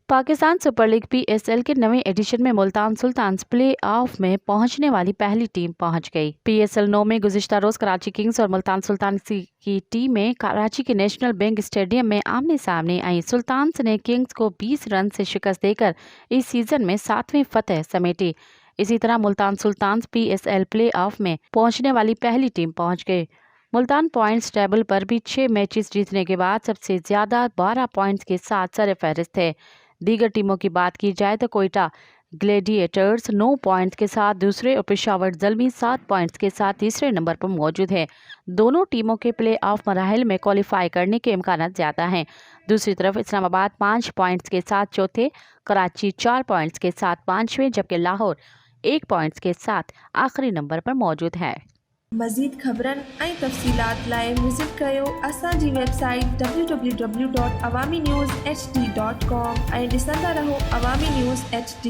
Pakistan super league PSL के नवे addition में मुल्तान सुल्तान्स प्ले ऑफ में पहुंचने वाली पहली टीम पहुंच गई। पीएसएल 9 में गुज़िश्ता रोज कराची किंग्स और मुल्तान सुल्तान्स की टीमें कराची के नेशनल बैंक स्टेडियम में आमने सामने आई। सुल्तान्स ने किंग्स को 20 रन से शिकस्त देकर इस सीजन में 7वीं फतह समेटी। इसी तरह Multan Sultans PSL playoff में पहुंचने वाली पहली टीम पहुंच गई। मुल्तान पॉइंट्स टेबल पर भी 6 मैचेस जीतने के बाद सबसे ज्यादा 12 पॉइंट्स के साथ सरफहरिस्त है। दीगर टीमों की बात की जाए तो कोयटा ग्लेडिएटर्स 9 पॉइंट्स के साथ दूसरे और पेशावर ज़ल्मी 7 पॉइंट्स के साथ तीसरे नंबर पर मौजूद है। दोनों टीमों के प्ले ऑफ मराहल में क्वालिफाई करने के इम्कान ज़्यादा हैं। दूसरी तरफ इस्लामाबाद 5 पॉइंट्स के साथ चौथे, कराची 4 पॉइंट्स के साथ 5वें, जबकि लाहौर 1 पॉइंट्स के साथ आखिरी नंबर पर मौजूद है। मज़ीद ख़बरन ऐं तफ़सीलात लाइ विज़िट कयो असांजी वेबसाइट www.awamiNewsHD.com ऐं ॾिसंदा रहो अवामी न्यूज़ HD।